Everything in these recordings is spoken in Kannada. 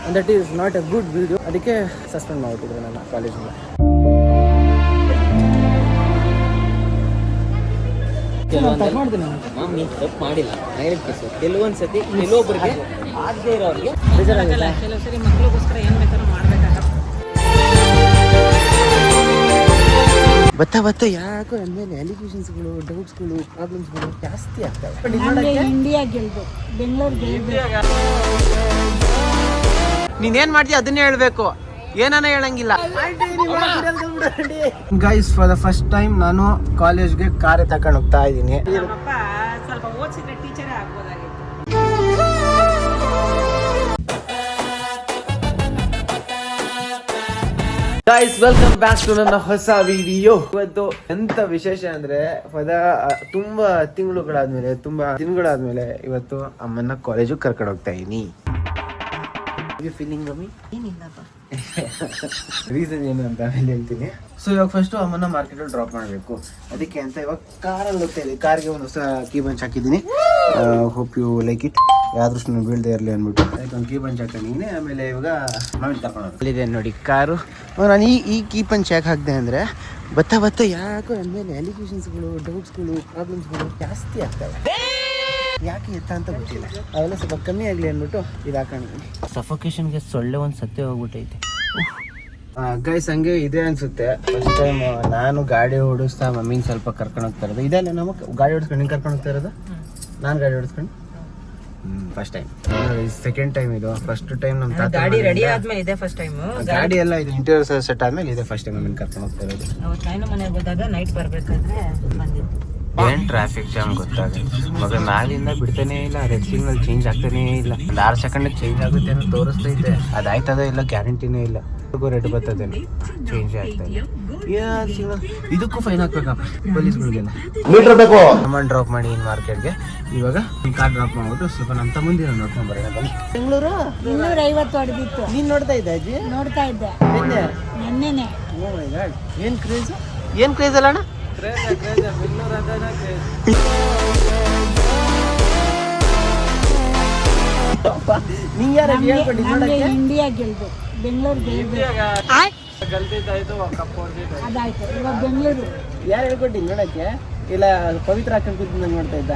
and that is not a good video. ಅದಕ್ಕೆ ಸಸ್ಪೆಂಡ್ ಮಾಡ್ಬಿಟ್ಟಿದ್ರು ನನ್ನ ಕಾಲೇಜಿಂದ. ಮಮ್ಮಿ ತಪ್ಪು ಮಾಡಿಲ್ಲ, ಕೆಲವೊಂದ್ಸತಿ ಕೆಲವೊಬ್ಬರಿಗೆ ಆಗದೆ ಇರೋರಿಗೆ ಬೇಜಾರಾಗಲ್ಲ. ಕೆಲವು ಸರಿ ಮಕ್ಕಳಿಗೋಸ್ಕರ ಏನು ಬೇಕಾದ್ರೂ ಮಾಡ್ಬೇಕಾಗತ್ತೆ. ಬತ್ತ ಯಾಕೋ ಅಂದಮೇಲೆ ಅಲಿಗೇಷನ್ಸ್ಗಳು, ಡೌಟ್ಸ್ಗಳು, ಪ್ರಾಬ್ಲಮ್ಸ್ಗಳು ಜಾಸ್ತಿ ಆಗ್ತವೆ. ಇಂಡಿಯಾ ಗೆಲ್ಬೇಕು, ಬೆಂಗಳೂರು ಗೆಲ್ಬೇಕು. ನೀನೇನ್ ಮಾಡ್ತೀಯ ಅದನ್ನೇ ಹೇಳ್ಬೇಕು, ಏನಾನ ಹೇಳಂಗಿಲ್ಲ. Guys, for the first time ನಾನು ಕಾಲೇಜ್ಗೆ ಕಾರೇ ತಗೊಂಡು ಹೋಗ್ತಾ ಇದ್ದೀನಿ. ನಮ್ಮಪ್ಪ ಸ್ವಲ್ಪ ಓದಿಸಿದ್ರೆ ಟೀಚರೇ ಆಗ್ಬೋದಾಗಿತ್ತು. ಗೈಸ್, ವೆಲ್ಕಮ್ ಬ್ಯಾಕ್ ಟು ನನ್ನ ಹೊಸ ವಿಡಿಯೋ. ಇವತ್ತು ಎಂತ ವಿಶೇಷ ಅಂದ್ರೆ ತುಂಬಾ ತಿಂಗಳುಗಳಾದ್ಮೇಲೆ, ತುಂಬಾ ದಿನಗಳಾದ್ಮೇಲೆ ಇವತ್ತು ಅಮ್ಮನ್ನ ಕಾಲೇಜಿಗೆ ಕರ್ಕೊಂಡು ಹೋಗ್ತಾ ಇದೀನಿ. Feeling mummy? ಏನಿಲ್ಲಪ್ಪ, ರೀಸನ್ ಏನು ಅಂತ ಆಮೇಲೆ ಹೇಳ್ತೀನಿ. ಸೊ ಇವಾಗ ಫಸ್ಟ್ ಅಮ್ಮನ್ನ ಮಾರ್ಕೆಟ್ ಅಲ್ಲಿ ಡ್ರಾಪ್ ಮಾಡಬೇಕು. ಅದಕ್ಕೆ ಅಂತ ಇವಾಗ ಕಾರಲ್ಲಿ ಹೋಗ್ತಾ ಇದ್ದೀವಿ. ಕಾರ್ಗೆ ಒಂದು ಹೊಸ ಕೀ ಬಂಚ್ ಹಾಕಿದ್ದೀನಿ. Hope you like it. ಯಾವ್ದೃಷ್ಟು ಬೀಳದೆ ಇರಲಿ ಅಂದ್ಬಿಟ್ಟು ಅದಕ್ಕೆ ಒಂದು ಕೀ ಬಂಚ್ ಹಾಕೊಂಡಿದ್ದೀನಿ. ಆಮೇಲೆ ಇವಾಗ ಮಾವಿನ ತಗೊಂಡು ಅಲ್ಲಿದೆ ನೋಡಿ ಕಾರು. ನಾನು ಈ ಕೀ ಪಂಚ್ ಯಾಕೆ ಹಾಕಿದೆ ಅಂದರೆ ಬತ್ತ ಯಾಕೋ ಅಂದಮೇಲೆ ಅಲಿಗೇಷನ್ಸ್ಗಳು, ಡೌಟ್ಸ್ಗಳು, ಪ್ರಾಬ್ಲಮ್ಸ್ಗಳು ಜಾಸ್ತಿ ಆಗ್ತವೆ. ಯಾಕೆ ಎತ್ತ ಅಂತ ಗೊತ್ತಿಲ್ಲ. ಅವೆಲ್ಲ ಸ್ವಲ್ಪ ಕಮ್ಮಿ ಆಗಲಿ ಅಂದ್ಬಿಟ್ಟು ಇದು ಹಾಕೊಂಡಿದ್ದೀನಿ. ಸಫೋಕೇಶನ್ಗೆ ಸೊಳ್ಳೆ ಒಂದು ಸತ್ತೆ ಹೋಗ್ಬಿಟ್ಟೈತೆ. ಗೈಸ್, ಹಂಗೆ ಇದೆ ಅನ್ಸುತ್ತೆ. ಫಸ್ಟ್ ಟೈಮ್ ನಾನು ಗಾಡಿ ಓಡಿಸ್ತಾ ಮಮ್ಮಿನ ಸ್ವಲ್ಪ ಕರ್ಕೊಂಡು ಹೋಗ್ತಾ ಇರೋದು. ಇದೆಲ್ಲ ನಮಗೆ ಗಾಡಿ ಓಡಿಸ್ಕೊಂಡು ಹಿಂಗೆ ಕರ್ಕೊಂಡು ಹೋಗ್ತಾ ಇರೋದು. ನಾನು ಗಾಡಿ ಓಡಿಸ್ಕೊಂಡು ಫಸ್ಟ್ ಟೈಮ್, ಸೆಕೆಂಡ್ ಟೈಮ್ ಇದು. ಫಸ್ಟ್ ಟೈಮ್ ನಮ್ಮ ತಾತ ಗಾಡಿ ರೆಡಿ ಆದ್ಮೇಲೆ ಇದೆ ಫಸ್ಟ್ ಟೈಮ್. ಗಾಡಿ ಎಲ್ಲ ಇದು ಇಂಟೀರಿಯರ್ ಸೆಟ್ ಆದ್ಮೇಲೆ ಇದೆ ಫಸ್ಟ್ ಟೈಮ್ ಮಮ್ಮಿನ ಕರ್ಕೊಂಡು ಹೋಗ್ತಾ ಇರೋದು. ಅವತ್ತು ನಾನು ಮನೆಗೆ ಹೋದಾಗ ನೈಟ್ ಬರ್ಬೇಕಾದ್ರೆ ಬಂದಿತ್ತು. ಏನ್ ಟ್ರಾಫಿಕ್ ಜಾಮ್ ಗೊತ್ತಾಗುತ್ತೆ ಮಗ. ಮ್ಯಾಲಿಂದ ಬಿಡ್ತಾನೆ ಇಲ್ಲ, ರೆಡ್ ಸಿಗ್ನಲ್ ಚೇಂಜ್ ಆಗ್ತಾನೇ ಇಲ್ಲ. 6 ಸೆಕೆಂಡ್ ಚೇಂಜ್ ಆಗುತ್ತೆ ಅಂತ ತೋರಿಸ್ತೈತೆ. ಅದಾಯ್ತದ ಇಲ್ಲ ಗ್ಯಾರಂಟಿನೇ ಇಲ್ಲ. ರೆಡ್ ಬರ್ತದೇನು, ಚೇಂಜ್ ಆಗ್ತಾ ಇಲ್ಲ. ಇದಕ್ಕೂ ಫೈನ್ ಹಾಕ್ಬೇಕಪ್ಪ ಪೊಲೀಸ್ಗಳಿಗೆಲ್ಲ. ಮೀಟರ್ ಬೇಕು. ಅಮ್ಮ ಡ್ರಾಪ್ ಮಾಡಿ ಇನ್ ಮಾರ್ಕೆಟ್ಗೆ. ಇವಾಗ ಕಾರ್ ಡ್ರಾಪ್ ಮಾಡ್ಬಿಟ್ಟು ಸ್ವಲ್ಪ ನಮ್ಮ ತಮ್ಮಂದಿರ ನೋಡ್ಕೊಂಡ್ ಬರೋಣ ಬನ್ನಿ. ಬೆಂಗಳೂರು 250 ಹೊಡೆದಿತ್ತು. ನೀನ್ ನೋಡ್ತಾ ಇದ್ದ ಅಜ್ಜಿ? ನೋಡ್ತಾ ಇದ್ದೆ ನೆನ್ನೆನೆ. ಓ ಮೈ ಗಾಡ್, ಏನ್ ಕ್ರೇಜ್! ಏನ್ ಕ್ರೇಜ್ ಅಲ್ಲ ಅಣ್ಣ? ನೀ ಯಾರು ಹೇಳ್ಕೊಟ್ಟಿದ್ದು? ಇಂಡಿಯಾ ಗೆಲ್ಬೇಕು, ಬೆಂಗಳೂರು ಗೆಲ್ಬೇಕು. ಅದಾಯ್ತು. ಇವಾಗ ಬೆಂಗಳೂರು ಯಾರು ಹೇಳ್ಕೊಟ್ಟಿದ್ದು ನೋಡಕ್ಕೆ? ಇಲ್ಲ ಪವಿತ್ರ ಹಾಕೊಂಡು ಕೂತು ನೋಡ್ತಾ ಇದ್ದ.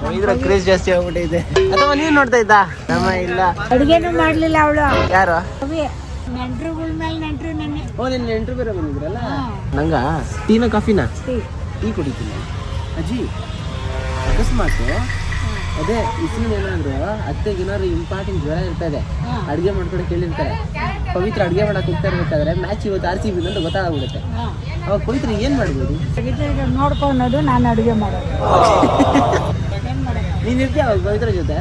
ಪವಿತ್ರ ಕ್ರೇಜ್ ಜಾಸ್ತಿ ಆಗ್ಬಿಟ್ಟಿದೆ. ಅಥವಾ ನೀವ್ ನೋಡ್ತಾ ಇದ್ದ? ನಮ್ಮ ಇಲ್ಲ, ಅಡಿಗೆನೂ ಮಾಡ್ಲಿಲ್ಲ ಅವಳು. ಯಾರು? ನೆಂಟ್ರುಗಳ ಮೇಲೆ ನೆಂಟ್ರು ನೆನ್ನೆ. ಓ, ನಿನ್ನ ನೆಂಟ್ರು ಬೇರೆ ಬಂದಿದ್ರಲ್ಲ. ನಂಗ ಟೀನ ಕಾಫಿನ? ಟೀ ಕುಡಿತೀನಿ ಅಜ್ಜಿ. ಅಕಸ್ಮಾತ್ ಅದೇ ಇಸ್ಲಿನ ಏನಾದ್ರು ಅತ್ತೆಗೆ ಏನಾದ್ರು ಇಂಪಾರ್ಟೆಂಟ್ ಜ್ವರ ಇರ್ತದೆ, ಅಡುಗೆ ಮಾಡ್ಕೊಡಕ್ಕೆ ಹೇಳಿರ್ತಾರೆ. ಪವಿತ್ರ ಅಡುಗೆ ಮಾಡಕ್ಕೆ ಹೋಗ್ತಾ ಇರ್ಬೇಕಾದ್ರೆ ಮ್ಯಾಚ್ ಇವತ್ತು RCB ಅಂತ ಗೊತ್ತಾಗ್ಬಿಡುತ್ತೆ. ಅವಾಗ ಪವಿತ್ರ ಏನ್ ಮಾಡ್ಬೋದು? ನೋಡ್ಕೊಳೋದು, ನಾನು ಅಡುಗೆ ಮಾಡೋದು. ನೀನ್ ಇರ್ತೀಯ ಅವಾಗ ಪವಿತ್ರ ಜೊತೆ?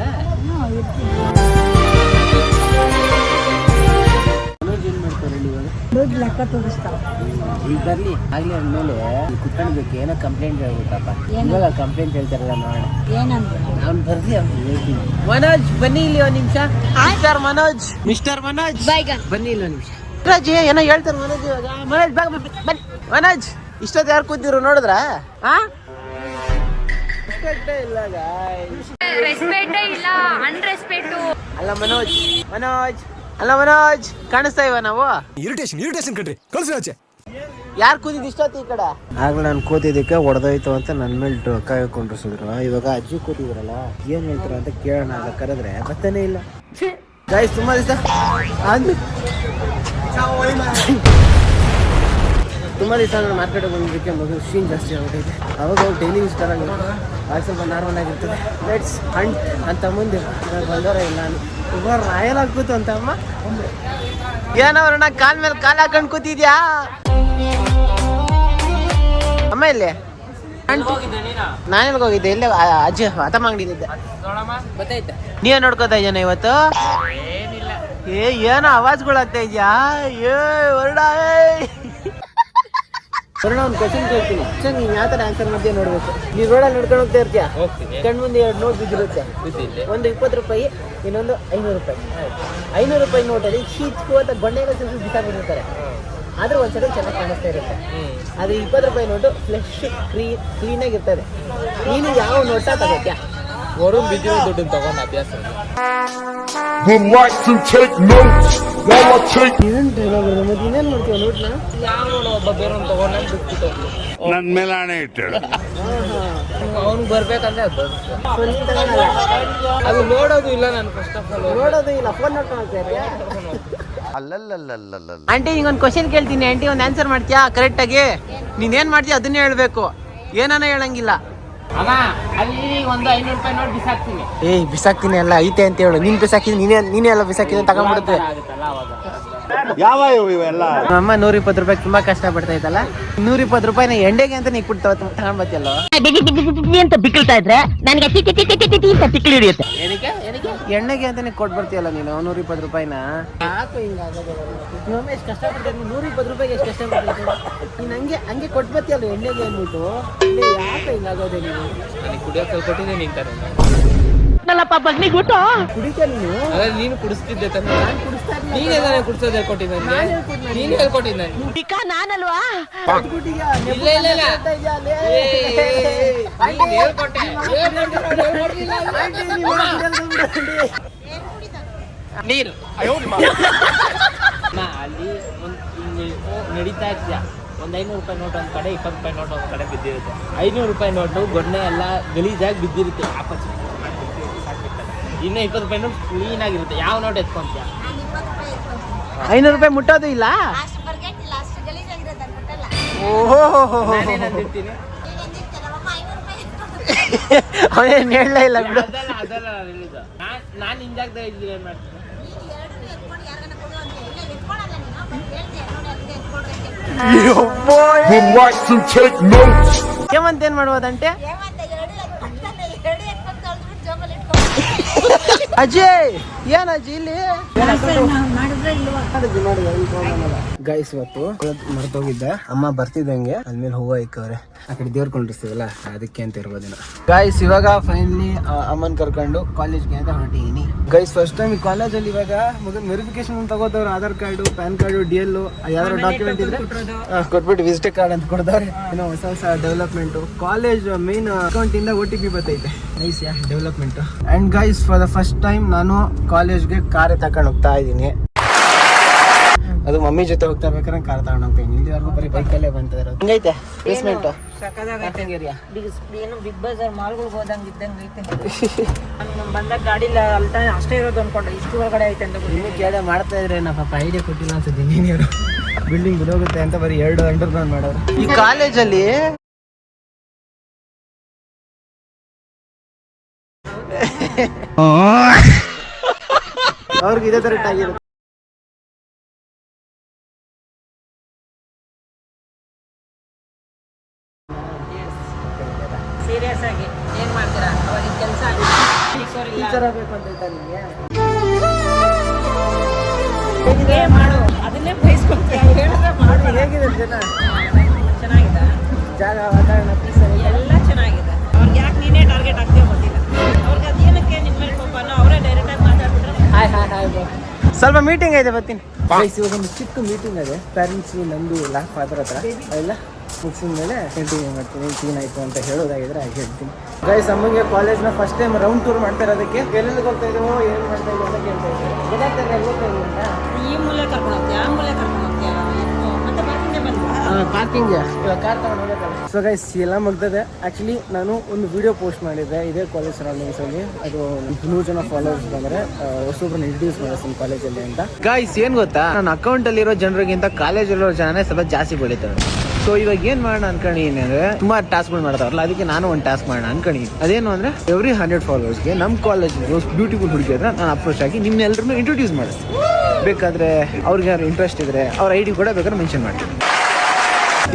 ಏನ್ ಮಾಡ್ತಾರೆ ಇವಾಗ? ದುಡ್ಡು ಲೆಕ್ಕ ತೋರಿಸ್ತಾವ. ಈಗ ಬರ್ಲಿ ಆಗ್ಲಿ ಅಂದ್ಮೇಲೆ ಕುತ್ಕೊಳ್ಬೇಕು. ಏನೋ ಕಂಪ್ಲೇಂಟ್ ಹೇಳ್ಬಿಟ್ಟಪ್ಪ. ಇವಾಗ ಕಂಪ್ಲೇಂಟ್ ಹೇಳ್ತಾರಲ್ಲ ನೋಡೋಣ. ಏನಂದ್ರೆ ಅವ್ನು ಬರ್ಲಿ, ಅವ್ನು ಹೇಳ್ತೀನಿ. ಮನೋಜ್ ಬನ್ನಿ ಇಲ್ಲಿ ಒಂದ್ ನಿಮಿಷ. ಮಿಸ್ಟರ್ ಮನೋಜ್ ಬನ್ನಿ ಇಲ್ಲಿ ಒಂದ್ ನಿಮಿಷ. ರಾಜಿ ಏನೋ ಹೇಳ್ತಾರೆ ಮನೋಜ್. ಇವಾಗ ಮನೋಜ್ ಬನ್ನಿ. ಮನೋಜ್ ಇಷ್ಟೊತ್ತು ಯಾರು ಕೂತಿದ್ರು ನೋಡಿದ್ರ? ಅಲ್ಲ ಮನೋಜ್ ಕಾಣಿಸ್ತಾ ಇವ ನಾವು? ಇರಿಟೇಷನ್ ಕಣ್ರಿ, ಕಳ್ಸಿ. ಯಾರು ಕೂತಿದ್ ಇಷ್ಟೊತ್ತು ಈ ಕಡೆ? ಆಗ್ಲೂ ನಾನು ಕೂತಿದ್ದಕ್ಕೆ ಹೊಡೆದೋಯ್ತು ಅಂತ ನನ್ನ ಮೇಲೆ ಕಾಯ್ಕೊಂಡಿಸಿದ್ರು. ಇವಾಗ ಅಜ್ಜಿ ಕೂತಿದ್ರಲ್ಲ, ಏನ್ ಹೇಳ್ತಾರ ಅಂತ ಕೇಳೋಣ ಅಂತ ಕರೆದ್ರೆ ಬರ್ತಾನೆ ಇಲ್ಲ. ಗಾಯ್ಸ್, ತುಂಬಾ ದಿವಸ ನಾನು ಮಾರ್ಕೆಟಿಗೆ ಬಂದಿದ್ದಕ್ಕೆ ಮಗು ಶೀನ್ ಜಾಸ್ತಿ ಆಗ್ಬಿಟ್ಟಿದೆ. ಅವಾಗ ಡೈಲಿ ಯೂಸ್ ಆಗುತ್ತೆ, ಆಗ ಸ್ವಲ್ಪ ನಾರ್ಮಲ್ ಆಗಿರ್ತದೆ. ಲೆಟ್ಸ್ ಹಂಟ್ ಅಂತ ಮುಂದೆ ಬಂದವರ ಇಲ್ಲ. ನಾನು ಇವಾಗ ರಾಯಲ್ ಕೂತು ಅಂತ ಅಮ್ಮ ಏನವ್ರಣ್ಣ ಕಾಲ್ ಮೇಲೆ ಕಾಲ್ ಹಾಕೊಂಡ್ ಕೂತಿದ್ಯಾ? ಅಮ್ಮ ಇಲ್ಲಿ ನಾನೆಲ್ಗ ಹೋಗಿದ್ದೆ? ಇಲ್ಲೇ ಅಜ್ಜಿ ಅತಮ್ಮ ಅಂಗಡಿಲಿದ್ದೆ. ನೀವೇ ನೋಡ್ಕೋತಾ ಇದ್ದಾನೆ ಇವತ್ತು? ಏನೋ ಆವಾಜ್ಗಳಾಗ್ತಾ ಇದ್ಯಾ? ಹೊರಡ ಒಂದು ಕ್ವಶನ್ ಕೇಳ್ತೀನಿ, ನೀನ್ ಯಾವ ತರ ಆನ್ಸರ್ ಮಾಡ್ತೀಯ ನೋಡ್ಬೇಕು. ನೀವ್ ರೋಡಲ್ಲಿ ನಡ್ಕೊಂಡು ಹೋಗ್ತಾ ಇರ್ತೀಯ, ಕಣ್ಮುಂದೆ 2 ನೋಟ್ ಬಿದ್ದಿರುತ್ತೆ. ಒಂದು 20 ರೂಪಾಯಿ, ಇನ್ನೊಂದು 500 ರೂಪಾಯಿ. 500 ರೂಪಾಯಿ ನೋಟಲ್ಲಿ ಶೀಚ್ಕು ಅಂತ ಬಣ್ಣೆಲ್ಲ ಬಿಸಾಕ್ಬಿಟ್ಟಿರ್ತಾರೆ. ಆದ್ರೆ ಒಂದ್ಸಲ ಚೆನ್ನಾಗಿ ಕಾಣಿಸ್ತಾ ಇರುತ್ತೆ. ಆದ್ರೆ 20 ರೂಪಾಯಿ ನೋಟು ಫ್ರೆಶ್ ಕ್ಲೀನ್ ಆಗಿರ್ತದೆ. ನೀನು ಯಾವ ನೋಟ ತಗೋತ್ಯಾ? ಹೊರಗೆ ಬಿದ್ದಿರೋ ದುಡ್ಡನ್ನು ತಗೊಂಡು ಅಭ್ಯಾಸ Relax and take notes while I take ಏನ್ ಡೈಲಾಗ್ ಮತ್ತೆ ಇನ್ನೇನ್ ಮಾಡ್ತೀವಿ ನೋಡ್ನ ಯಾವ ಒಬ್ಬ ಬೇರೆ ತಗೊಂಡು ಬಿಟ್ಬಿಟ್ಟು ನನ್ ಮೇಲೆ ಆಣೆ ಇಟ್ಟಳು. ಅವ್ನು ಬರ್ಬೇಕಂದ್ರೆ ಅದು ಬರುತ್ತೆ. ಅದು ನೋಡೋದು ಇಲ್ಲ ನಾನು ಫಸ್ಟ್ ಆಫ್ ಆಲ್ ನೋಡೋದು ಇಲ್ಲ ಫೋನ್ ನೋಡ್ಕೊಂಡು ಆಂಟಿ ನಿಂಗೊಂದು ಕ್ವಶನ್ ಕೇಳ್ತೀನಿ ಆಂಟಿ ಒಂದು ಆನ್ಸರ್ ಮಾಡ್ತೀಯಾ ಕರೆಕ್ಟ್ ಆಗಿ ನೀನೇನ್ ಮಾಡ್ತೀಯ ಅದನ್ನೇ ಹೇಳ್ಬೇಕು ಏನಾನ ಹೇಳಂಗಿಲ್ಲ ಅಮ್ಮ ಅಲ್ಲಿ ಒಂದು 500 ರೂಪಾಯಿ ನೋಟ್ ಬಿಸಾಕ್ತೀನಿ ಏಯ್ ಬಿಸಾಕ್ತೀನಿ ಎಲ್ಲ ಐತೆ ಅಂತ ಹೇಳು ನೀನ್ ಬಿಸಾಕಿದ್ ನೀನೇ ಎಲ್ಲ ಬಿಸಾಕಿದ್ ತಗೊಂಡ್ಬಿಡುತ್ತೆ ಆಗುತ್ತಲ್ಲ ಅವಾಗ ನಮ್ಮ 120 ರೂಪಾಯಿ ತುಂಬಾ ಕಷ್ಟ ಪಡ್ತಾ ಇದ್ದಲ್ಲ 120 ರೂಪಾಯಿನ ಎಂಡೆಗೆ ಅಂತ ನೀ ಕೊಟ್ಟು ತಗೊಂಡ್ ಬತ್ತಿಯಲ್ಲ ಅಂತ ಬಿಕ್ಕಳ್ತಾ ಇದ್ರೆ ನನಗೆ ಅಂತ ತಿಕ್ಲಿ ಹಿಡಿಯುತ್ತೆ. ಎಣ್ಣೆಗೆ ಅಂತ ನೀ ಕೊಟ್ಟು ಬರ್ತೀಯಲ್ಲ ನೀನು 120 ರೂಪಾಯಿನ ಯಾಕೆ ಹಿಂಗಾಗೋದು ಇನ್ನೊಮ್ಮೆ ಎಷ್ಟು ಕಷ್ಟಪಡ್ತೀನಿ 120 ರೂಪಾಯಿಗೆ ಎಷ್ಟು ಕಷ್ಟಪಡ್ತೀನಿ ನೀನು ಹಂಗೆ ಕೊಟ್ಬತ್ತಿಯಲ್ಲ ಎಣ್ಣೆಗೆ ಅಂದ್ಬಿಟ್ಟು ಯಾಕೆ ಹಿಂಗಾಗೋದೆ ನೀವು ನನಗೆ ಕುಡಿಯೋಕೆ ಕೊಟ್ಟಿದ್ದೆ ನಿಂತಾರೆ ಕುಡಿತೀಯ ನೀನು ಅದೇ ನೀನು ಕುಡಿಸ್ತಿದ್ದೆ ತಾನೆ ನಾನು ಕುಡಿಸ್ತಾ ಇರ್ಲಿಲ್ಲ. ನೀನೇ ತಾನೇ ಕುಡಿಸೋದು ಹೇಳ್ಕೊಟ್ಟಿದ್ದೆ ನಾನ್ ಹೇಳ್ಕೊಟ್ನಾ ನೀನು ಹೇಳ್ಕೊಟ್ಟಿದ್ದೆ ಅದು ಕುಡಿದ್ಯಾ? ಇಲ್ಲ ಇಲ್ಲ ಇಲ್ಲ ಹೇಳ್ತಾ ಇದ್ಯಾ ಅಲ್ಲೇ? ನೀನ್ ಹೇಳ್ಕೊಟ್ಟೆ ಹೇಳ್ಕೊಟ್ಟಿಲ್ಲ. ಆಂಟಿ, ನೀವು ಕುಡಿಯೋದು ಬಿಡು, ಆಂಟಿ. ನೀರು ಅಲ್ಲಿ ನಡೀತಾ ಇರ್ತೀಯ ಒಂದು 500 ರೂಪಾಯಿ ನೋಟ್ ಒಂದು ಕಡೆ 20 ರೂಪಾಯಿ ನೋಟ್ ಒಂದು ಕಡೆ ಬಿದ್ದಿರುತ್ತೆ 500 ರೂಪಾಯಿ ನೋಟು ಗೊಣ್ಣೆ ಎಲ್ಲ ಗಲೀಜಾಗಿ ಬಿದ್ದಿರುತ್ತೆ ಆಪಚ್ಚಿ ಇನ್ನು 20 ರೂಪಾಯಿ ನೋಟ್ ಕ್ಲೀನ್ ಆಗಿರುತ್ತೆ ಯಾವ ನೋಟ್ ಎತ್ಕೊಂತೀಯ 500 ರೂಪಾಯಿ ಮುಟ್ಟೋದು ಇಲ್ಲ ಅಷ್ಟು ಬರ್ಗೆಟ್ಟಿಲ್ಲ ಅಷ್ಟು ಗಲೀಜಾಗಿರೋದು ಅನ್ಬಿಟ್ಟಲ್ಲ ಓಹೋ ನಾನೇನಂದಿರ್ತೀನಿ ಈಗ ಎಂದಿರ್ತಾರಮ್ಮ 500 ರೂಪಾಯಿ ಎತ್ಕೊಂಡು ಅವನೇನು ಹೇಳಲೇ ಇಲ್ಲ ಬಿಡು ಅದಲ್ಲ ನಾನು ಹೇಳಿದ್ದು ನಾನು ಹಿಂದಾಗ್ದ ಇದ್ದೀನಿ ಏನು ಮಾಡ್ತೀನಿ ನೀನು ಎರಡು ಎತ್ಕೊಂಡು ಯಾರಿಗಾನ ಕೊಡು ಅಂತ ಇಲ್ಲ ಎತ್ಕೊಳಲ್ಲ ನೀನು ಬಟ್ ಹೇಳ್ತೀಯ ನೋಡಿ ಅದಕ್ಕೆ ಎತ್ಕೊಡ್ರಿ ಅಂತ Relax and take notes. Hemant ಏನ್ ಮಾಡ್ಬೋದಂತೆ ಏಮಂತ ಎರಡು ಎತ್ಕೊಂಡು ತೊಳೆದ್ಬಿಟ್ಟು ಜೋಬಲ್ಲಿ ಇಟ್ಕೊಂಡು ಅಜಯ್ ಏನ್ ಅಜ್ಜಿ ಇಲ್ಲಿ ಮಾಡಿದ್ರೆ ಇಲ್ವಾ ಗೈಸ್ ಇವತ್ತು ಮರ್ತೋಗಿದ್ದೆ ಅಮ್ಮ ಬರ್ತಿದ್ದಂಗೆ ಅದ್ಮೇಲೆ ಹೂವು ಇಕ್ಕವ್ರೆ ಆ ಕಡೆ ದೇವ್ರ ಕೊಂಡಿರ್ತೀವಲ್ಲ ಅದಕ್ಕೆ ಅಂತ ಇರ್ಬೋದೇನೋ ಗೈಸ್ ಇವಾಗ ಫೈನಲಿ ಅಮ್ಮನ್ ಕರ್ಕೊಂಡು ಕಾಲೇಜ್ಗೆ ಅಂತ ಹೊರಟಿದ್ದೀನಿ ಗೈಸ್ ಫಸ್ಟ್ ಟೈಮ್ ಈ ಕಾಲೇಜಲ್ಲಿ ಇವಾಗ ಮೊದಲು ವೆರಿಫಿಕೇಶನ್ ತಗೋದವ್ರು Aadhaar card PAN card DL ಯಾವ್ದಾದ್ರು ಡಾಕ್ಯುಮೆಂಟ್ ಇದ್ರೆ ಕೊಟ್ಬಿಟ್ಟು ವಿಸಿಟಿಂಗ್ ಕಾರ್ಡ್ ಅಂತ ಕೊಡ್ದವ್ರೆ ಏನೋ ಹೊಸ ಡೆವಲಪ್ಮೆಂಟ್ ಕಾಲೇಜ್ ಮೇನ್ ಅಕೌಂಟ್ ಇಂದ OTP ಬರ್ತೈತೆ nice yeah development and guys for the first time ನಾನು ಕಾಲೇಜ್ಗೆ ಕಾರೇ ತಗೊಂಡು ಹೋಗ್ತಾ ಇದ್ದೀನಿ ಅದು ಮಮ್ಮಿ ಜೊತೆ ಹೋಗ್ತಾ ಬೇಕಾದ್ರೆ ಕಾರ್ ತಗೊಂಡು ಹೋಗ್ತೀನಿ ಇಲ್ಲಿವರೆಗೂ ಬರೀ ಬೈಕಲ್ಲೇ ಬಂತಿದ್ರು ಹಂಗೈತೆ ಬೇಸ್ಮೆಂಟ್ ಏನು ಬಿಗ್ ಬಜಾರ್ ಮಾಲ್ಗಳಿಗೆ ಹೋದಂಗೆ ಇದ್ದಂಗೆ ಐತೆ ನಾನು ಬಂದಾಗ ಗಾಡಿಲ್ಲ ಅಲ್ತಾ ಅಷ್ಟೇ ಇರೋದು ಅನ್ಕೊಂಡೆ ಇಷ್ಟು ಒಳಗಡೆ ಐತೆ ಅಂತ ನಿಮಗೆ ಕೇಳ ಮಾಡ್ತಾ ಇದ್ರೆ ನಾ ಪಾಪ ಐಡಿಯಾ ಕೊಟ್ಟಿಲ್ಲ ಅನ್ಸುತ್ತೆ ಇಂಜಿನಿಯರ್ ಬಿಲ್ಡಿಂಗ್ ಬಿಡೋಗುತ್ತೆ ಅಂತ ಬರೀ 2 ಅಂಡರ್ಗ್ರೌಂಡ್ ಮಾಡೋರು ಈ ಕಾಲೇಜಲ್ಲಿ ಅವ್ರಿಗೆ ಇದೇ ತರ ಆಗಿರುತ್ತೆ ಸೀರಿಯಸ್ ಆಗಿ ಏನ್ ಮಾಡ್ತೀರಾ ಅವಾಗ ಕೆಲಸ ಟೀಚರ್ ಆಗಬೇಕು ಅಂತ ಇದ್ದ ನಿಮಗೆ ಮಾಡು ಅದನ್ನೇ ಬಯಸ್ಕೊಳ್ತೀಯ ಹೇಳಿದ್ರೆ ಮಾಡು ಹೇಗಿದೆ ಜನ ಚೆನ್ನಾಗಿದೆ ಜಾಗ ವಾತಾವರಣ ಪೀಸ್ ಎಲ್ಲ ಚೆನ್ನಾಗಿದೆ ಅವ್ರಿಗೆ ಯಾಕೆ ನೀನೇ ಟಾರ್ಗೆಟ್ ಆಗ್ತೀಯ ಗೊತ್ತಿಲ್ಲ ಅವ್ರಿಗೆ ಅದೇನಕ್ಕೆ ನಿಮ್ಮ ಮೇಲೆ ಕೋಪನ ಅವರೇ ಡೈರೆಕ್ಟ್ ಆಗಿ ಮಾತಾಡ್ಬಿಟ್ರೆ ಹಾಯ್ ಹಾಯ್ ಹಾಯ್ ಬ್ರೋ ಸ್ವಲ್ಪ ಮೀಟಿಂಗ್ ಐತೆ ಬರ್ತೀನಿ ಇವಾಗ ಒಂದು ಚಿಕ್ಕ ಮೀಟಿಂಗ್ ಇದೆ ಪೇರೆಂಟ್ಸ್ ನಂದು ಎಲ್ಲ ಫಾದರ್ ಹತ್ರ ಎಲ್ಲ ಮುಗಿಸಿದ ಮೇಲೆ ಕಂಟಿನ್ಯೂ ಮಾಡ್ತೀನಿ ಕ್ಲೀನ್ ಆಯಿತು ಅಂತ ಹೇಳೋದಾಗಿದ್ರೆ ಹಾಗೆ ಹೇಳ್ತೀನಿ ಗೈಸ್ ಅಮ್ಮಗೆ ಕಾಲೇಜ್ನ ಫಸ್ಟ್ ಟೈಮ್ ರೌಂಡ್ ಟೂರ್ ಮಾಡ್ತಾ ಇರೋದಕ್ಕೆ ಎಲ್ಲೆಲ್ಲಿ ಹೋಗ್ತಾ ಇದ್ದೀವೋ ಏನು ಮಾಡ್ತಾ ಇದ್ದೀವಿ ಅಂತ ಕೇಳ್ತಾ ಇದ್ದೀನಿ ಗೊತ್ತಾಗ್ತದೆ ಎಲ್ಲಿ ಹೋಗ್ತಾ ಇದ್ದೀವಿ ಅಂತ ಈ ಮೂಲೆ ಕರ್ಕೊಂಡು ಹೋಗ್ತೀಯ ಆ ಮೂಲೆ ಕರ್ಕೊಂಡು ಹೋಗ್ತೀಯ ಮತ್ತೆ ಬರ್ತೀನಿ ಬಂದ್ವಾ ಪಾರ್ಕಿಂಗ್ ಇವಾಗ ಕಾರ್ ತಗೊಂಡು ಹೋಗಬೇಕಲ್ಲ ಸೊ ಗೈಸ್ ಎಲ್ಲ ಮುಗ್ದದೆ ಆ್ಯಕ್ಚುಲಿ ನಾನು ಒಂದು ವಿಡಿಯೋ ಪೋಸ್ಟ್ ಮಾಡಿದ್ದೆ ಇದೇ ಕಾಲೇಜ್ ಸರೌಂಡಿಂಗ್ಸಲ್ಲಿ ಅದು 100 ಜನ ಫಾಲೋವರ್ಸ್ ಬಂದರೆ ಹೊಸೊಬ್ಬರನ್ನ ಇಂಟ್ರಡ್ಯೂಸ್ ಮಾಡಿಸ್ತೀನಿ ಕಾಲೇಜಲ್ಲಿ ಅಂತ ಗಾಯ್ಸ್ ಏನ್ ಗೊತ್ತಾ ನನ್ನ ಅಕೌಂಟ್ ಅಲ್ಲಿರೋ ಜನರಿಗಿಂತ ಕಾಲೇಜಲ್ಲಿರೋ ಜನನೇ ಸ್ವಲ್ಪ ಜಾಸ್ತಿ ಬೆಳೀತಾರೆ ಸೊ ಇವಾಗ ಏನ್ ಮಾಡೋಣ ಅನ್ಕೊಂಡಿನಿ ಅಂದ್ರೆ ತುಂಬಾ ಟಾಸ್ಕ್ಗಳು ಮಾಡ್ತಾರಲ್ಲ ಅದಕ್ಕೆ ನಾನು ಒಂದು ಟಾಸ್ಕ್ ಮಾಡೋಣ ಅನ್ಕೊಂಡಿನಿ ಅದೇನು ಅಂದ್ರೆ ಎವ್ರಿ 100 ಫಾಲೋವರ್ಸ್ಗೆ ನಮ್ಮ ಕಾಲೇಜ್ ಬ್ಯೂಟಿಫುಲ್ ಹುಡುಗಿ ಹತ್ರ ನಾನು ಅಪ್ರೋಚ್ ಆಗಿ ನಿಮ್ಮೆಲ್ಲರನ್ನು ಇಂಟ್ರೊಡ್ಯೂಸ್ ಮಾಡಿಸ್ತೀನಿ ಬೇಕಾದ್ರೆ ಅವ್ರಿಗೆ ಯಾರು ಇಂಟ್ರೆಸ್ಟ್ ಇದ್ರೆ ಅವ್ರ ID ಕೂಡ ಬೇಕಾದ್ರೆ ಮೆನ್ಷನ್ ಮಾಡ್ತೀನಿ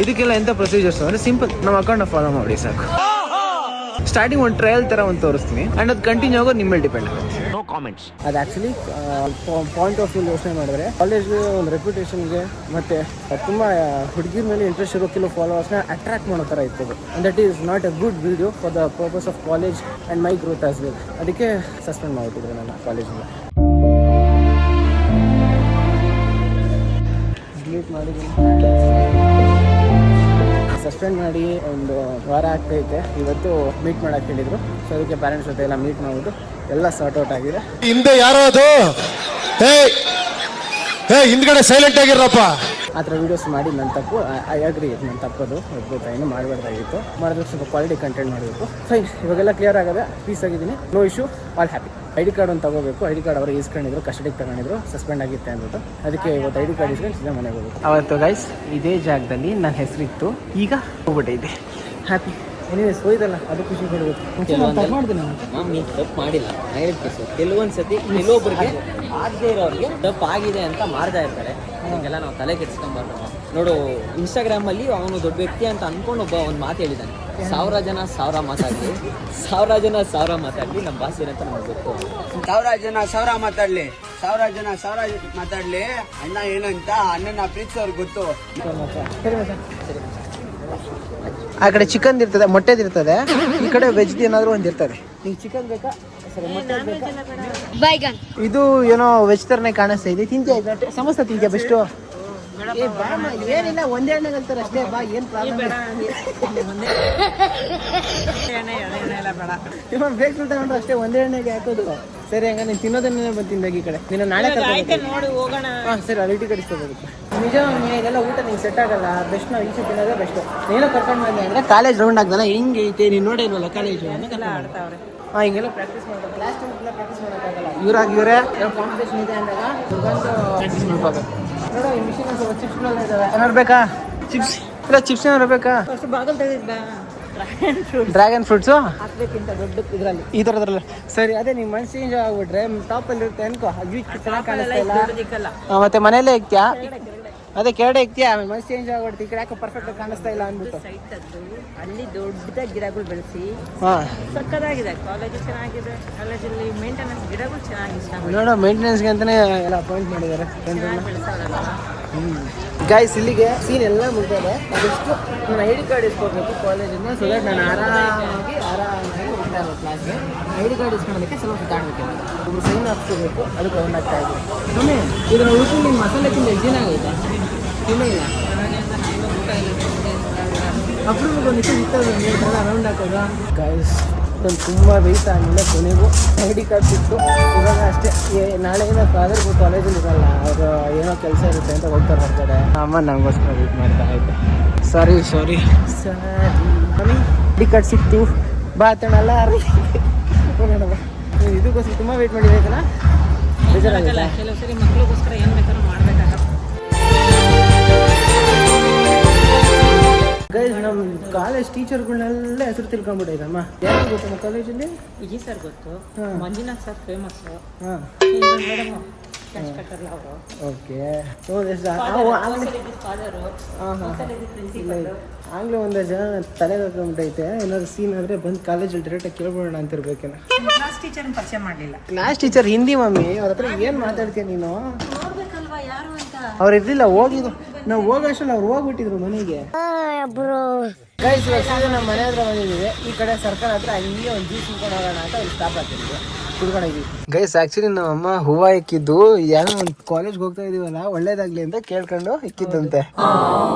ಇದಕ್ಕೆಲ್ಲ ಎಂತ ಪ್ರೊಸೀಜರ್ಸ್ ಅಂದ್ರೆ ಸಿಂಪಲ್ ನಮ್ಮ ಅಕೌಂಟ್ನ ಫಾಲೋ ಮಾಡಿ ಸಾಕು ಸ್ಟಾರ್ಟಿಂಗ್ ಒಂದು ಟ್ರಯಲ್ ತರ ಒಂದು ತೋರಿಸ್ತೀನಿ ಅಂಡ್ ಅದು ಕಂಟಿನ್ಯೂ ಆಗೋದು ನಿಮ್ಮ ಮೇಲೆ ಡಿಪೆಂಡ್ ಆಗುತ್ತೆ ನೋ ಕಾಮೆಂಟ್ಸ್ ಅದು ಆ್ಯಕ್ಚುಲಿ ಪಾಯಿಂಟ್ ಆಫ್ ವ್ಯೂ ಯೋಚನೆ ಮಾಡಿದ್ರೆ ಕಾಲೇಜ್ಗೆ ಒಂದು ರೆಪ್ಯುಟೇಷನ್ಗೆ ಮತ್ತು ತುಂಬ ಹುಡುಗಿರ ಮೇಲೆ ಇಂಟ್ರೆಸ್ಟ್ ಇರೋ ಕೆಲವು ಫಾಲೋವರ್ಸ್ನ ಅಟ್ರಾಕ್ಟ್ ಮಾಡೋ ಥರ ಇತ್ತು and that is not A good video for the purpose of college and my growth as well ಅದಕ್ಕೆ ಸಸ್ಪೆಂಡ್ ಮಾಡಿಬಿಟ್ಟಿದ್ರು ನನ್ನ ಕಾಲೇಜಿಂದ ಡಿಲೀಟ್ ಮಾಡಿದ್ದೀನಿ ಸಸ್ಪೆಂಡ್ ಮಾಡಿ ಒಂದು ವಾರ ಆಗ್ತೈತೆ ಇವತ್ತು ಮೀಟ್ ಮಾಡಕ್ಕೆ ಹೇಳಿದರು ಸೊ ಅದಕ್ಕೆ ಪೇರೆಂಟ್ಸ್ ಜೊತೆ ಎಲ್ಲ ಮೀಟ್ ಮಾಡಿಬಿಟ್ಟು ಎಲ್ಲ ಸಾರ್ಟ್ ಔಟ್ ಆಗಿದೆ. ಹಿಂದೆ ಯಾರೋ ಅದು ಹಿಂದ್ಗಡೆ ಸೈಲೆಂಟ್ ಆಗಿರಪ್ಪ. ಆ ಥರ ವೀಡಿಯೋಸ್ ಮಾಡಿ ನನ್ನ ತಪ್ಪು, ಐ ಅಗ್ರಿ, ನನ್ನ ತಪ್ಪದು ಒಬ್ಬ ಏನು ಮಾಡಬಾರ್ದಾಗಿತ್ತು. ಮಾಡಿದ್ರೆ ಸ್ವಲ್ಪ ಕ್ವಾಲಿಟಿ ಕಂಟೆಂಟ್ ಮಾಡಬೇಕು. ಫೈನ್, ಇವಾಗೆಲ್ಲ ಕ್ಲಿಯರ್ ಆಗದೆ, ಪೀಸ್ ಆಗಿದ್ದೀನಿ, no issue, all happy. ID card ಒಂದು ತಗೋಬೇಕು. ಐ.ಡಿ ಕಾರ್ಡ್ ಅವರು ಇಸ್ಕೊಂಡಿದ್ರು, ಕಸ್ಟಡಿಗೆ ತಗೊಂಡಿದ್ರು, ಸಸ್ಪೆಂಡ್ ಆಗಿತ್ತೆ ಅಂದ್ಬಿಟ್ಟು. ಅದಕ್ಕೆ ಇವತ್ತು ಐ.ಡಿ ಕಾರ್ಡ್ ಇಸ್ಕೊಂಡು ಸೀದಾ ಮನೆಗೆ ಹೋಗ್ಬೇಕು. ಅವತ್ತು ಗೈಸ್ ಇದೇ ಜಾಗದಲ್ಲಿ ನನ್ನ ಹೆಸರಿತ್ತು, ಈಗ ಹೋಗ್ಬಿಟ್ಟಿದೆ. ಹ್ಯಾಪಿ. ಏನಿದೆ ಸೋಯ್ದಲ್ಲ, ಅದು ಖುಷಿ ಕೊಡಬೇಕು. ಮಮ್ಮಿ ತಪ್ಪು ಮಾಡಿಲ್ಲ, ಕೆಲವೊಂದು ಸತಿ ಕೆಲವೊಬ್ಬರಿಗೆ ಆಗದೆ ಇರೋರಿಗೆ ತಪ್ಪು ಆಗಿದೆ ಅಂತ ಮಾಡ್ತಾ ಇರ್ತಾರೆ. ಹೀಗೆಲ್ಲ ನಾವು ತಲೆ ಕೆಡಿಸ್ಕೊಂಬಾರ್ದು. ನೋಡು, ಇನ್ಸ್ಟಾಗ್ರಾಮಲ್ಲಿ ಅವನು ದೊಡ್ಡ ವ್ಯಕ್ತಿ ಅಂತ ಅನ್ಕೊಂಡು ಒಂದು ಮಾತು ಹೇಳಿದ್ದಾನೆ, 1000 ಜನ 1000 ಮಾತಾಡಲಿ, 1000 ಜನ 1000 ಮಾತಾಡಲಿ, ನಮ್ಮ ಬಾಸ್ ಏನಂತ ನಮ್ಗೆ ಗೊತ್ತು. 1000 ಜನ 1000 ಮಾತಾಡ್ಲಿ, 1000 ಜನ 1000 ಮಾತಾಡ್ಲಿ, ಅಣ್ಣ ಏನಂತ ಅಣ್ಣನ ಪ್ರೀತಿಸೋರ್ಗೆ ಗೊತ್ತು. ಆ ಕಡೆ ಚಿಕನ್ ಇರ್ತದೆ, ಮೊಟ್ಟೆದಿರ್ತದೆ, ಈ ಕಡೆ ವೆಜ್ ಏನಾದರೂ ಒಂದು ಇರ್ತದೆ. ನಿಂಗೆ ಚಿಕನ್ ಬೇಕಾ, ಸರಿ ಮೊಟ್ಟೆ ಬೇಕಾ? ಇದು ಏನೋ ವೆಜ್ ಥರನೇ ಕಾಣಿಸ್ತಾ ಇದೆ. ತಿಂತೀಯ? ಸಮೋಸ ತಿಂತೀಯ ಬೆಸ್ಟು? ಏನಿಲ್ಲ, ಒಂದೇ ಎಣ್ಣೆ ಹೇಳ್ತಾರೆ ಅಷ್ಟೇ. ಬಾ, ಏನು ಪ್ರಾಬ್ಲಮ್ ಇವಾಗ ಬೇಕು ತಗೊಂಡ್ರೆ ಅಷ್ಟೇ, ಒಂದೇ ಎಣ್ಣೆಗೆ ಹಾಕೋದು. ಸರಿ, ಹಂಗ ನೀನು ತಿನ್ನೋದನ್ನೇ ಬಂದು ಈ ಕಡೆ ನೀನು ನಾಳೆ ನೋಡಿ ಹೋಗೋಣ. ಹಾಂ ಸರಿ, ಅಲ್ಲಿ ಕಡಿಸ್ಕೋಬೇಕು. ನಿಜ ಇದೆಲ್ಲ ಊಟ ನಿಂಗೆ ಸೆಟ್ ಆಗಲ್ಲ. ಬೆಸ್ಟ್ ನಾವು ಈಚೆ ತಿನ್ನೋದೇ ಬೆಸ್ಟ್. ಏನೋ ಕರ್ಕೊಂಡು ಬಂದೆ ಅಂದರೆ ಕಾಲೇಜ್ ರೌಂಡ್ ಆಗ್ದಲ್ಲ, ಹಿಂಗೆ ಐತೆ, ನೀನು ನೋಡೇನಲ್ಲ ಕಾಲೇಜು ಆಡ್ತಾವ್ರೆ. ಹಾಂ, ಹಿಂಗೆಲ್ಲ ಪ್ರಾಕ್ಟೀಸ್ ಮಾಡ್ಬೇಕು. ಕ್ಲಾಸ್ ಟೈಮೆಲ್ಲ ಪ್ರಾಕ್ಟೀಸ್ ಮಾಡೋಕ್ಕಾಗಲ್ಲ. ಇವರೇ ಕಾಂಪಿಟೇಷನ್ ಇದೆ ಅಂದಾಗ ಪ್ರಾಕ್ಟೀಸ್ ಮಾಡ್ಕೋಬೇಕು. ನೋಡೋ, ಈ ಮಿಷಿನ್ ಸ್ವಲ್ಪ ಚಿಪ್ಸ್ಗಳೆಲ್ಲ ಇದ್ದಾವೆ. ಏನಾರು ಬೇಕಾ? ಚಿಪ್ಸ್ ಇಲ್ಲ, ಚಿಪ್ಸ್ ಏನಾರು ಬೇಕಾ? ಅಷ್ಟು ಬಾಗಲ್ ತೆಗೆದಿದ್ದ ಡ್ರ್ಯಾಗನ್ ಫ್ರೂಟ್ಸು ಹಾಕ್ಬೇಕಿಂತ ದೊಡ್ಡ ಇದರಲ್ಲಿ, ಈ ಥರದ್ರಲ್ಲ. ಸರಿ, ಅದೇ ನಿಮ್ಮ ಮನ್ಸು ಚೇಂಜ್ ಆಗ್ಬಿಟ್ರೆ ಟಾಪಲ್ಲಿ ಇರುತ್ತೆ ಅನ್ಕೋ, ಅದು ಚೆನ್ನಾಗಿ ಕಾಣಿಸ್ತಾ ಇಲ್ಲ. ಮತ್ತೆ ಮನೇಲೇ ಇಕ್ತ್ಯಾ? ಅದೇ ಕೆರಡೆ ಇಕ್ತಿಯಾ? ಆಮೇಲೆ ಮನ್ಸು ಚೇಂಜ್ ಆಗ್ಬಿಡ್ತು. ಈ ಕಡೆ ಯಾಕೆ ಪರ್ಫೆಕ್ಟ್ ಕಾಣಿಸ್ತಾ ಇಲ್ಲ ಅಂದ್ಬಿಟ್ಟು ಅಲ್ಲಿ ದೊಡ್ಡದಾಗಿ ಗಿಡಗಳು ಬೆಳೆಸಿ ಹಾಂ ಸಕ್ಕದಾಗಿದೆ. ಕಾಲೇಜು ಚೆನ್ನಾಗಿದೆ, ಕಾಲೇಜಲ್ಲಿ ಮೇಂಟೆನೆನ್ಸ್ ಗಿಡಗಳು ಚೆನ್ನಾಗಿ ನೋಡೋ, ಮೇಂಟೆನೆನ್ಸ್ಗೆ ಅಂತಲೇ ಎಲ್ಲ ಅಪಾಯಿಂಟ್ ಮಾಡಿದ್ದಾರೆ. ಗೈಸ್, ಇಲ್ಲಿಗೆ ಸೀನ್ ಎಲ್ಲ ಮುಗಿದಾವೆ. ಅದಷ್ಟು ನಾನು ಐ.ಡಿ ಕಾರ್ಡ್ ಇಸ್ಕೋಬೇಕು ಕಾಲೇಜಿಂದ, ಸೊ ದಟ್ ನಾನು ಆರಾಮಾಗಿ ಹೋಗ್ತಾ ಇರೋ ಕ್ಲಾಸ್ಗೆ. ಐ.ಡಿ ಕಾರ್ಡ್ ಇಸ್ಕೊಳ್ಳೋದಕ್ಕೆ ಸ್ವಲ್ಪ ಸುತ್ತಾಡಬೇಕು, ಒಬ್ರು ಸೈನ್ ಹಾಕ್ಸ್ಕೋಬೇಕು, ಅದಕ್ಕೆ ರೌಂಡ್ ಆಗ್ತಾ ಇದೆ. ಒಮ್ಮೆ ಇದನ್ನು ಉಳಿಸಿ ನಿಮ್ಮ ಮಸಾಲೆ ತಿಂದ ಎಜ್ಜಿನ ಆಗೈತೆ, ತಿನ್ನೋ ಇಲ್ಲ ಅಪ್ರೂವ್ಗೆ ಒಂದು ಇರ್ತದೆ ರೌಂಡ್ ಹಾಕೋದು. ಗೈಸ್, ನಾನು ತುಂಬ ವೆಯ್ಟ್ ಆದಮೇಲೆ ಕೊನೆಗೂ ಐ.ಡಿ ಕಾರ್ಡ್ ಸಿಕ್ತು. ಇವಾಗ ಅಷ್ಟೇ, ನಾಳೆ ಏನೋ ಫಾದರ್ ಕಾಲೇಜಲ್ಲಿ ಇರಲ್ಲ, ಅವರು ಏನೋ ಕೆಲಸ ಇರುತ್ತೆ ಅಂತ ಹೋಗ್ತಾರೆ ಹೊರಗಡೆ. ಅಮ್ಮ ನಮಗೋಸ್ಕರ ವೆಯ್ಟ್ ಮಾಡ್ತಾ ಇದ್ದೆ. ಸಾರಿ ಐ.ಡಿ ಕಾರ್ಡ್ ಸಿಕ್ತು, ಬಾತಣಲ್ಲ ಇದಕ್ಕೋಸ್ಕರ ತುಂಬ ವೆಯ್ಟ್ ಮಾಡಿಬೇಕಲ್ಲ, ಬೇಜಾರಾಗಲ್ಲ. ಕೆಲವು ಸರಿ ಮಕ್ಕಳಿಗೋಸ್ಕರ ಏನು ಬೇಕಾದ್ರೂ ಮಾಡಬೇಕಾಗತ್ತೆ. ಗೈಸ್, ನಮ್ಮ ಕಾಲೇಜ್ ಟೀಚರ್ಗಳನ್ನೆಲ್ಲ ಹೆಸರು ತಿಳ್ಕೊಂಡ್ಬಿಟ್ಟಿದ್ದಮ್ಮ. ಯಾರು ಗೊತ್ತು ನಮ್ಮ ಕಾಲೇಜಲ್ಲಿ? ವಿಜಯ್ ಸರ್ ಗೊತ್ತು, ಮಂಜುನಾಥ್ ಸರ್ ಫೇಮಸ್, ಹಾಂ ಮೇಡಮ್ ಕಷ್ಟಕರ್ಲ ಅವರು. ಓಕೆ, ಆಗ್ಲೇ ಒಂದು ಜನ ತಲೆಗೆ ಹಾಕೊಂಡ್ಬಿಟ್ಟೈತೆ. ಏನಾದ್ರು ಸೀನ್ ಆದರೆ ಬಂದು ಕಾಲೇಜಲ್ಲಿ ಡೈರೆಕ್ಟಾಗಿ ಕೇಳ್ಬಿಡೋಣ ಅಂತಿರ್ಬೇಕೇನೋ. ಕ್ಲಾಸ್ ಟೀಚರ್ ಪರಿಚಯ ಮಾಡಲಿಲ್ಲ. ಕ್ಲಾಸ್ ಟೀಚರ್ ಹಿಂದಿ ಮಮ್ಮಿ, ಅವ್ರ ಹತ್ರ ಏನು ಮಾತಾಡ್ತೀಯ ನೀನು? ನೋಡ್ಬೇಕಲ್ವಾ ಯಾರು ಅಂತ. ಅವ್ರು ಇರ್ಲಿಲ್ಲ, ಹೋಗಿದ್ದು ನಾವು ಹೋಗೋಷ್ಟಲ್ಲ ಅವ್ರು ಹೋಗ್ಬಿಟ್ಟಿದ್ರು ಮನೆಗೆ. ಗೈಸ್, ಇವಾಗ ನಮ್ಮ ಮನೆ ಹತ್ರ ಬಂದಿದ್ದೀವಿ. ಈ ಕಡೆ ಸರ್ಕಾರ ಹತ್ರ ಹಂಗೆ ಒಂದು ಜ್ಯೂಸ್ ತಿನ್ಕೊಂಡು ಹೋಗೋಣ ಅಂತ ಅವ್ರು ಸ್ಟಾಪ್ ಆಗ್ತಿದ್ವಿ, ಕುಡ್ಕೊಂಡಿದ್ವಿ. ಗೈಸ್, ಆ್ಯಕ್ಚುಲಿ ನಮ್ಮಮ್ಮ ಹೂವು ಇಕ್ಕಿದ್ದು ಏನೋ ಒಂದು ಕಾಲೇಜ್ಗೆ ಹೋಗ್ತಾ ಇದೀವಲ್ಲ, ಒಳ್ಳೇದಾಗ್ಲಿ ಅಂತ ಕೇಳ್ಕೊಂಡು ಇಕ್ಕಿದ್ದಂತೆ.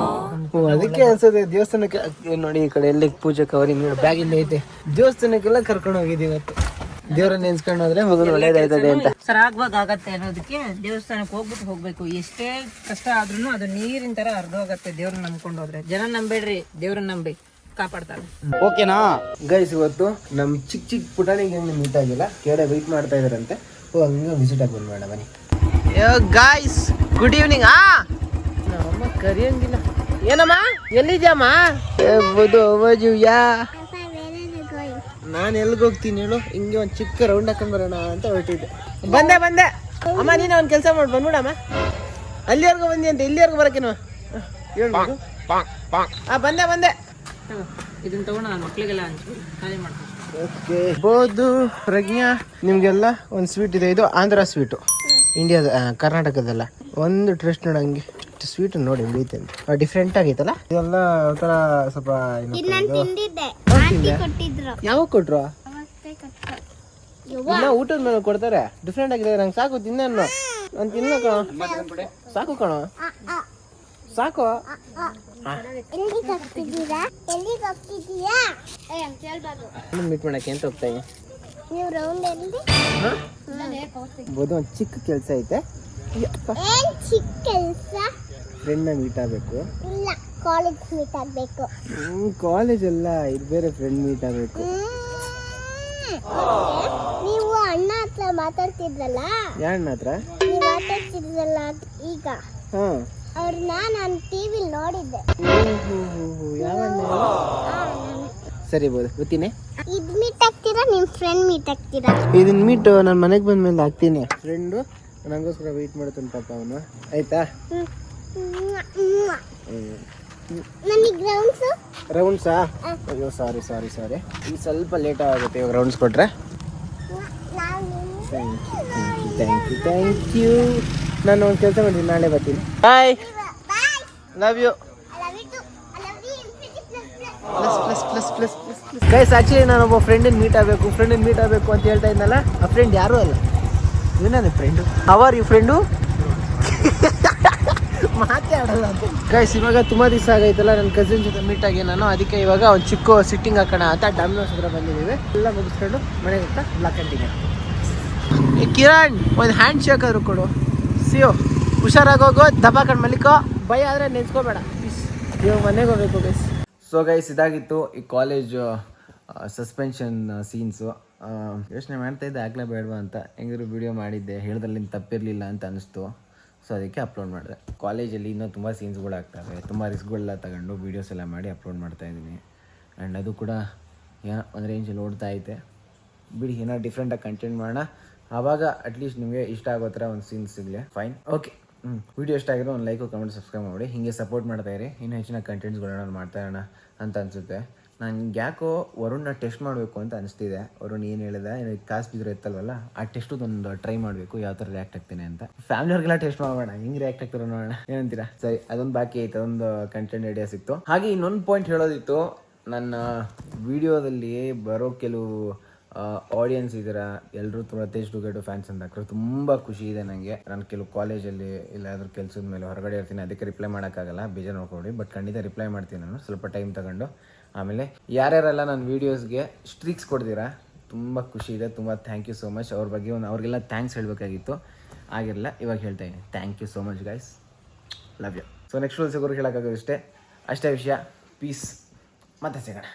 ಅದಕ್ಕೆ ಅನ್ಸುತ್ತೆ ದೇವಸ್ಥಾನಕ್ಕೆ. ನೋಡಿ, ಈ ಕಡೆ ಎಲ್ಲಿ ಪೂಜೆ ಕವರಿಂಗ್ ಬ್ಯಾಗ್ ಇಲ್ಲೇ ಐತೆ. ದೇವಸ್ಥಾನಕ್ಕೆಲ್ಲ ಕರ್ಕೊಂಡು ಹೋಗಿದ್ದೀವಿ ಇವತ್ತು. ದೇವ್ರನ್ನ ನೆನ್ಸ್ಕೊಂಡು ಹೋದ್ರೆ ಮಗನ ಒಳ್ಳೇದಾಯ್ತದೆ ಅಂತ. ಸರಾಗವಾಗತ್ತೆ ಅನ್ನೋದಕ್ಕೆ ದೇವಸ್ಥಾನಕ್ಕೆ ಹೋಗ್ಬೇಕು. ಎಷ್ಟೇ ಕಷ್ಟ ಆದ್ರೂ ಅದು ನೀರಿನ ತರ ಹರಿದೋಗತ್ತೆ ದೇವ್ರನ್ನ ನಂಬ್ಕೊಂಡು ಹೋದ್ರೆ. ಜನ ನಂಬೇಡ್ರಿ, ದೇವ್ರನ್ನ ನಂಬಿ, ಕಾಪಾಡ್ತಾರೆ. ಓಕೆನಾ ಗೈಸ್, ಇವತ್ತು ನಮ್ ಚಿಕ್ಕ ಪುಟಾಣಿಗೆ ಮೀಟ್ ಆಗಿಲ್ಲ, ಕೇಳ ವೆಯ್ಟ್ ಮಾಡ್ತಾ ಇದಾರಂತೆ. ಹಂಗೆ ವಿಸಿಟ್ ಆಗಿ ಬಂದ್ ಬೇಡ ಬನ್ನಿ. Guys, good evening. ನಮ್ಮಮ್ಮ ಕರಿಯಂಗಿಲ್ಲ. ಏನಮ್ಮ, ಎಲ್ಲಿದ್ಯಮ್ಮ? ನಾನು ಎಲ್ಗೆ ಹೋಗ್ತೀನಿ ಹೇಳು? ಹಿಂಗೆ ಒಂದು ಚಿಕ್ಕ ರೌಂಡ್ ಹಾಕೊಂಡ್ ಬರೋಣ ಅಂತ ಹೊರಟಿದ್ದೆ. ಬಂದೆ ಅಮ್ಮ, ನೀನು ಒಂದು ಕೆಲಸ ಮಾಡಿ ಬಂದ್ಬಿಡಮ್ಮ. ಅಲ್ಲಿವರೆಗೂ ಬಂದಿ ಅಂತ ಇಲ್ಲಿವರೆಗೂ ಬರೋಕೇನು ಹೇಳ್ಬೋದು. ಬಂದೆ. ಇದನ್ನ ತಗೊಂಡು ನನ್ನ ಮಕ್ಳಿಗೆಲ್ಲ ಹಂಚ್ಬಿಡಿ, ಖಾಲಿ ಮಾಡ್ತೀನಿ. ಓಕೆ, ಬೋದು ಪ್ರಜ್ಞಾ, ನಿಮಗೆಲ್ಲ ಒಂದು ಸ್ವೀಟ್ ಇದೆ. ಇದು ಆಂಧ್ರ ಸ್ವೀಟು, ಇಂಡಿಯಾದ ಕರ್ನಾಟಕದಲ್ಲ. ಒಂದು ಟ್ರಸ್ಟ್ ನೋಡಂಗೆ ಸ್ವೀಟ್ ನೋಡಿ ಹಿಡಿಯುತ್ತೆ, ಡಿಫ್ರೆಂಟ್ ಆಗೈತಲ್ಲ. ಇದೆಲ್ಲ ಒಂಥರ ಸ್ವಲ್ಪ ಯಾವಾಗ ಕೊಟ್ರು? ಇನ್ನ ಊಟದ ಮೇಲೆ ಕೊಡ್ತಾರೆ. ಡಿಫ್ರೆಂಟ್ ಆಗಿದೆ, ನಂಗೆ ಸಾಕು, ತಿನ್ನ ನಾನು ತಿನ್ನ ಕಣ, ಸಾಕು ಕಣ, ಸಾಕು. ಎಲ್ಲಿಗೆ ಹೋಗ್ತಿದ್ದೀರಾ? ಎಲ್ಲಿಗೆ ಹೋಗ್ತಿದ್ದೀಯಾ? ಮೀಟ್ ಮಾಡಕ್ಕೆ ಅಂತ ಹೋಗ್ತಾ ಇದ್ದೀನಿ. ನೀವು ರೌಂಡ್ ಎಲ್ಲಿ? ಬೋದು ಒಂದು ಚಿಕ್ಕ ಕೆಲಸ ಐತೆ. ಏನ್ ಚಿಕ್ಕ ಕೆಲಸ? ಫ್ರೆಂಡ್ನ ಮೀಟ್ ಆಗಬೇಕು. ಇಲ್ಲ, ಕಾಲೇಜ್ ಮೀಟ್ ಆಗಬೇಕು. ಕಾಲೇಜ್ ಅಲ್ಲ, ಇದು ಬೇರೆ ಫ್ರೆಂಡ್ ಮೀಟ್ ಆಗಬೇಕು. ನೀವು ಅಣ್ಣ ಹತ್ರ ಮಾತಾಡ್ತಿದ್ರಲ್ಲ, ಯಾರಣ್ಣ ಹತ್ರ? ನೀವು ಮಾತಾಡ್ತಿದ್ರಲ್ಲ ಈಗ, ಹಾಂ, ಅವ್ರನ್ನ ನಾನು ಟಿವಿ ನೋಡಿದ್ದೆ. ಯಾವಣ್ಣ? ಸರಿ ಬೋದು, ಗೊತ್ತೀನಿ. ಇದ್ ಮೀಟ್ ಆಗ್ತೀರಾ, ನಿಮ್ ಫ್ರೆಂಡ್ ಮೀಟ್ ಆಗ್ತೀರಾ? ಇದನ್ನ ಮೀಟ್ ನಾನು ಮನೆಗೆ ಬಂದ್ಮೇಲೆ ಆಗ್ತೀನಿ. ಫ್ರೆಂಡು ನನಗೋಸ್ಕರ ವೆಯ್ಟ್ ಮಾಡ್ತಾನೆ ಪಾಪ ಅವನು. ಆಯ್ತಾ? ನನಗೆ ರೌಂಡ್ಸಾ? ಅಯ್ಯೋ ಸಾರಿ ಸಾರಿ ಸಾರಿ, ಈಗ ಸ್ವಲ್ಪ ಲೇಟ್ ಆಗುತ್ತೆ. ಇವಾಗ ರೌಂಡ್ಸ್ ಕೊಟ್ರೆ ಥ್ಯಾಂಕ್ ಯು. ನಾನು ಒಂದು ಕೆಲಸ ಮಾಡ್ತೀನಿ, ನಾಳೆ ಬರ್ತೀನಿ. ಬಾಯ್, ಲವ್ ಯು. ಗೈಸ್, ಆಕ್ಚುಲಿ ನಾನೊಬ್ಬ ಫ್ರೆಂಡನ್ನ ಮೀಟ್ ಆಗಬೇಕು ಅಂತ ಹೇಳ್ತಾ ಇದ್ನಲ್ಲ, ಆ ಫ್ರೆಂಡ್ ಯಾರೂ ಅಲ್ಲ, ಇವನೇ ಫ್ರೆಂಡು. ಅವರ್ ಈ ಫ್ರೆಂಡು ಮಾತಾಡಲ್ಲ ಅಂತ. ಗೈಸ್, ಇವಾಗ ತುಂಬ ದಿವಸ ಆಗೈತಲ್ಲ ನನ್ನ ಕಸಿನ್ ಜೊತೆ ಮೀಟ್ ಆಗಿ ನಾನು. ಅದಕ್ಕೆ ಇವಾಗ ಒಂದು ಚಿಕ್ಕ ಸಿಟ್ಟಿಂಗ್ ಹಾಕೋಣ ಅಂತ ಡಾಮಿನೋಸ್ ಹತ್ರ ಬಂದಿದ್ದೀವಿ. ಎಲ್ಲ ಮುಗಿಸ್ಕೊಂಡು ಮನೆಗೆ ಹೋಗ್ತಾ ಬ್ಲಾಕ್ ಕಂಟಿನ್ಯೂ. ಕಿರಣ್, ಒಂದು ಹ್ಯಾಂಡ್ ಶೇಕ್ ಆದರೂ ಕೊಡು. ಸಿಯೋ, ಹುಷಾರಾಗೋಗೋ, ದಬಾಕಂಡು ಮಲಿಕೋ, ಭಯ ಆದರೆ ನೆನ್ಸ್ಕೋಬೇಡ. ಇವಾಗ ಮನೆಗೆ ಹೋಗ್ಬೇಕು ಗೈಸ್. ಸೊ ಗೈಸ್, ಇದಾಗಿತ್ತು ಈ ಕಾಲೇಜ್ ಸಸ್ಪೆನ್ಷನ್ ಸೀನ್ಸು. ಯೋಚನೆ ಮಾಡ್ತಾಯಿದ್ದೆ ಆಗಲೇ ಬೇಡವಾ ಅಂತ. ಹೆಂಗಿದ್ರು ವಿಡಿಯೋ ಮಾಡಿದ್ದೆ, ಹೇಳ್ದಲ್ಲಿ ತಪ್ಪಿರಲಿಲ್ಲ ಅಂತ ಅನಿಸ್ತು. ಸೊ ಅದಕ್ಕೆ ಅಪ್ಲೋಡ್ ಮಾಡಿದೆ. ಕಾಲೇಜಲ್ಲಿ ಇನ್ನೂ ತುಂಬ ಸೀನ್ಸ್ಗಳು ಆಗ್ತವೆ, ತುಂಬ ರಿಸ್ಕ್ಗಳೆಲ್ಲ ತಗೊಂಡು ವೀಡಿಯೋಸ್ ಎಲ್ಲ ಮಾಡಿ ಅಪ್ಲೋಡ್ ಮಾಡ್ತಾಯಿದ್ದೀನಿ. ಆ್ಯಂಡ್ ಅದು ಕೂಡ ಏನೋ ಒಂದು ರೇಂಜಲ್ಲಿ ಓಡ್ತಾ ಐತೆ. ಬಿಡಿ, ಏನೋ ಡಿಫ್ರೆಂಟಾಗಿ ಕಂಟೆಂಟ್ ಮಾಡೋಣ, ಆವಾಗ ಅಟ್ಲೀಸ್ಟ್ ನಿಮಗೆ ಇಷ್ಟ ಆಗೋ ಥರ ಒಂದು ಸೀನ್ಸ್ ಸಿಗಲಿ. Fine, okay. ವಿಡಿಯೋ ಇಷ್ಟ ಆಗಿರೋ ಒಂದು ಲೈಕು, ಕಮೆಂಟ್, ಸಬ್ಸ್ಕ್ರೈಬ್ ಮಾಡಿ. ಹೀಗೆ ಸಪೋರ್ಟ್ ಮಾಡ್ತಾಯಿರಿ. ಇನ್ನೂ ಹೆಚ್ಚಿನ ಕಂಟೆಂಟ್ಸ್ಗಳನ್ನ ಮಾಡ್ತಾ ಇರೋಣ ಅಂತ ಅನಿಸುತ್ತೆ. ನಾನು ಯಾಕೋ ವರುಣ್ನ ಟೆಸ್ಟ್ ಮಾಡಬೇಕು ಅಂತ ಅನಿಸ್ತಿದೆ. ವರುಣ್ ಏನು ಹೇಳಿದೆ, ಕಾಸು ಬಿದ್ದರೆ ಇತ್ತಲ್ವಲ್ಲ, ಆ ಟೆಸ್ಟೊಂದು ಟ್ರೈ ಮಾಡಬೇಕು, ಯಾವ ಥರ ರಿಯಾಕ್ಟ್ ಆಗ್ತೇನೆ ಅಂತ. ಫ್ಯಾಮಿಲಿಯವ್ರಿಗೆಲ್ಲ ಟೆಸ್ಟ್ ಮಾಡೋಣ, ಹೆಂಗೆ ರಿಯಾಕ್ಟ್ ಆಗ್ತಾರೋ ನೋಡೋಣ, ಏನಂತೀರಾ? ಸರಿ, ಅದೊಂದು ಬಾಕಿ ಐತೆ, ಅದೊಂದು ಕಂಟೆಂಟ್ ಐಡಿಯಾ ಸಿಕ್ತು. ಹಾಗೆ ಇನ್ನೊಂದು ಪಾಯಿಂಟ್ ಹೇಳೋದಿತ್ತು, ನನ್ನ ವಿಡಿಯೋದಲ್ಲಿ ಬರೋ ಕೆಲವು ಆಡಿಯನ್ಸ್ ಇದ್ದೀರಾ, ಎಲ್ಲರೂ ತುಂಬ ತೇಜ್ ಟುಗೆಟು ಫ್ಯಾನ್ಸ್ ಅಂತ ಹಾಕಿದ್ರು. ತುಂಬ ಖುಷಿ ಇದೆ ನನಗೆ. ನಾನು ಕೆಲವು ಕಾಲೇಜಲ್ಲಿ ಇಲ್ಲಾದ್ರೂ ಕೆಲಸದ ಮೇಲೆ ಹೊರಗಡೆ ಇರ್ತೀನಿ, ಅದಕ್ಕೆ ರಿಪ್ಲೈ ಮಾಡೋಕ್ಕಾಗಲ್ಲ, ಬೇಜಾರು ನೋಡ್ಕೊಡಿ. ಬಟ್ ಖಂಡಿತ ರಿಪ್ಲೈ ಮಾಡ್ತೀನಿ ನಾನು, ಸ್ವಲ್ಪ ಟೈಮ್ ತಗೊಂಡು. ಆಮೇಲೆ ಯಾರ್ಯಾರೆಲ್ಲ ನನ್ನ ವೀಡಿಯೋಸ್ಗೆ ಸ್ಟ್ರೀಕ್ಸ್ ಕೊಡ್ತೀರಾ, ತುಂಬ ಖುಷಿ ಇದೆ. ತುಂಬ ಥ್ಯಾಂಕ್ ಯು ಸೋ ಮಚ್. ಅವ್ರ ಬಗ್ಗೆ ಅವ್ರಿಗೆಲ್ಲ ಥ್ಯಾಂಕ್ಸ್ ಹೇಳಬೇಕಾಗಿತ್ತು, ಆಗಿರಲಿಲ್ಲ. ಇವಾಗ ಹೇಳ್ತಾ ಇದ್ದೀನಿ. Thank you so much guys, love you. So next ಸಿಗೋರು ಹೇಳೋಕ್ಕಾಗೋದು ಅಷ್ಟೇ ವಿಷಯ. ಪೀಸ್, ಮತ್ತೆ ಸಿಗೋಣ.